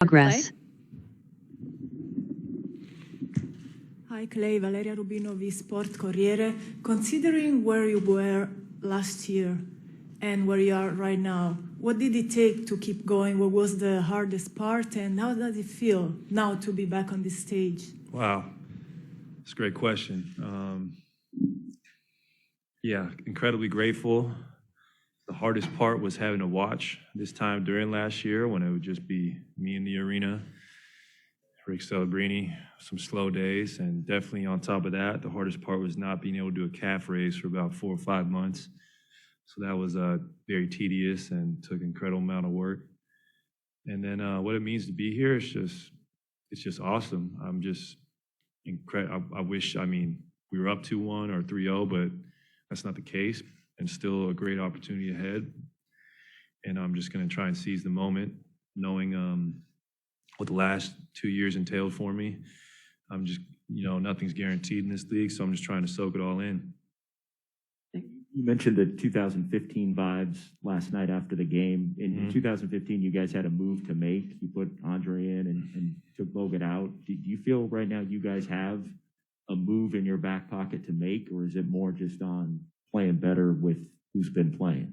progress. Hi, Klay. Valeria Rubino, V Sport Corriere. Considering where you were last year and where you are right now, what did it take to keep going? What was the hardest part, and how does it feel now to be back on this stage? Wow, that's a great question. Yeah, incredibly grateful. The hardest part was having to watch this time during last year when it would just be me in the arena, Rick Celebrini, some slow days, and definitely on top of that, the hardest part was not being able to do a calf raise for about 4 or 5 months. So that was very tedious and took an incredible amount of work. And then what it means to be here, it's just awesome. I'm just incredible. I wish, we were up 2-1 or 3-0, but that's not the case, and still a great opportunity ahead. And I'm just going to try and seize the moment, knowing what the last 2 years entailed for me. I'm just, nothing's guaranteed in this league, so I'm just trying to soak it all in. You mentioned the 2015 vibes last night after the game. In 2015, you guys had a move to make. You put Andre in and took Bogut out. Do you feel right now you guys have a move in your back pocket to make, or is it more just on playing better with who's been playing?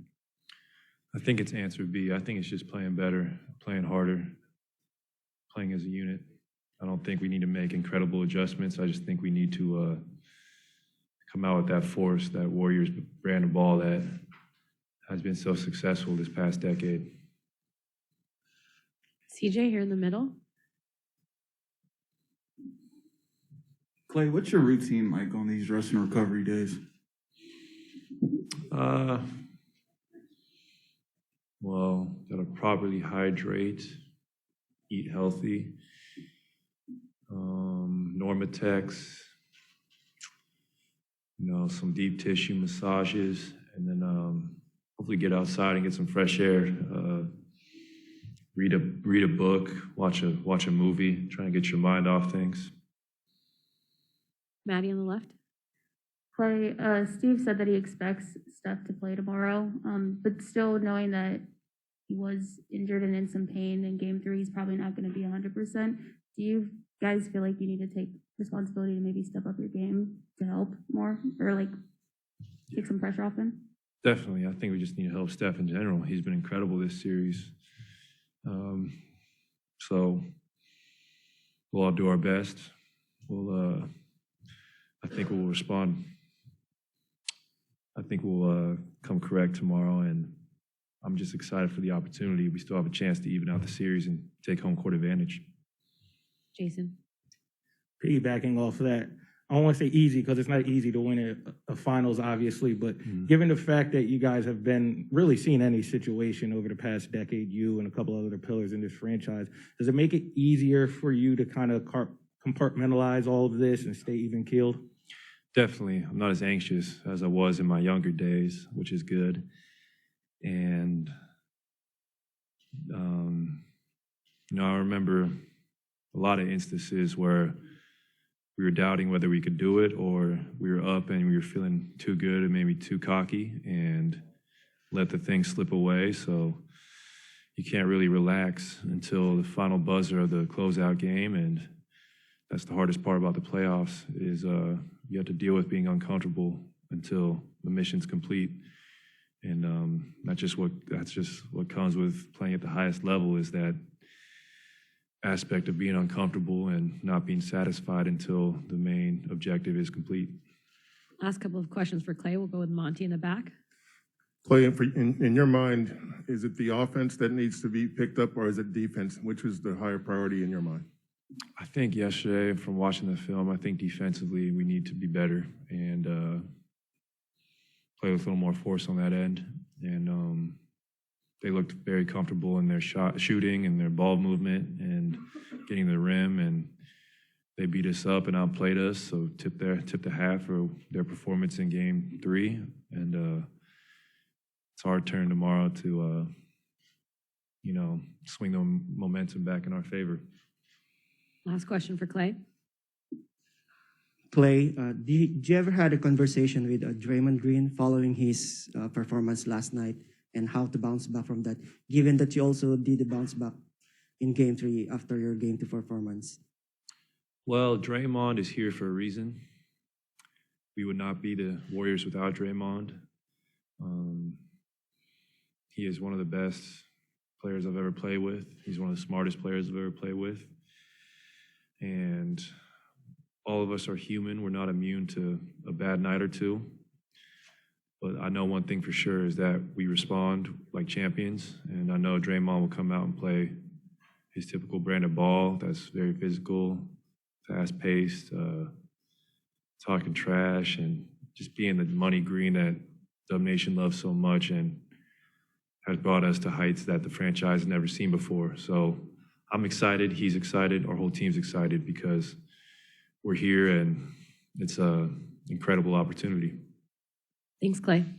I think it's answer B. I think it's just playing better, playing harder, playing as a unit. I don't think we need to make incredible adjustments. I just think we need to come out with that force, that Warriors brand of ball that has been so successful this past decade. CJ here in the middle. Klay, what's your routine like on these rest and recovery days? Well, gotta properly hydrate, eat healthy, Normatex, some deep tissue massages, and then hopefully get outside and get some fresh air. Read a book, watch a movie, try and get your mind off things. Maddie on the left. Klay, Steve said that he expects Steph to play tomorrow, but still knowing that he was injured and in some pain in Game 3, he's probably not going to be 100%. Do you guys feel like you need to take responsibility to maybe step up your game to help more, or take some pressure off him? Definitely. I think we just need to help Steph in general. He's been incredible this series. So we'll all do our best. I think we'll respond. I think we'll come correct tomorrow, and I'm just excited for the opportunity. We still have a chance to even out the series and take home court advantage. Jason. Piggybacking off of that, I don't want to say easy because it's not easy to win a finals, obviously, but given the fact that you guys have been really seeing any situation over the past decade, you and a couple of other pillars in this franchise, does it make it easier for you to kind of compartmentalize all of this and stay even-keeled? Definitely. I'm not as anxious as I was in my younger days, which is good. And, I remember a lot of instances where we were doubting whether we could do it, or we were up and we were feeling too good and maybe too cocky and let the thing slip away. So you can't really relax until the final buzzer of the closeout game. And that's the hardest part about the playoffs is you have to deal with being uncomfortable until the mission's complete. And that's just what comes with playing at the highest level, is that aspect of being uncomfortable and not being satisfied until the main objective is complete. Last couple of questions for Klay. We'll go with Monty in the back. Klay, in your mind, is it the offense that needs to be picked up, or is it defense? Which is the higher priority in your mind? I think yesterday, from watching the film, I think defensively we need to be better and play with a little more force on that end. And they looked very comfortable in their shooting and their ball movement and getting the rim, and they beat us up and outplayed us. So tip the hat for their performance in Game 3. And it's our turn tomorrow to swing the momentum back in our favor. Last question for Klay. Klay, did you ever had a conversation with Draymond Green following his performance last night, and how to bounce back from that, given that you also did the bounce back in Game 3 after your Game 2 performance? Well, Draymond is here for a reason. We would not be the Warriors without Draymond. He is one of the best players I've ever played with. He's one of the smartest players I've ever played with. And all of us are human. We're not immune to a bad night or two. But I know one thing for sure is that we respond like champions. And I know Draymond will come out and play his typical brand of ball that's very physical, fast-paced, talking trash, and just being the money green that Dub Nation loves so much and has brought us to heights that the franchise has never seen before. So I'm excited, he's excited, our whole team's excited because we're here and it's an incredible opportunity. Thanks, Klay.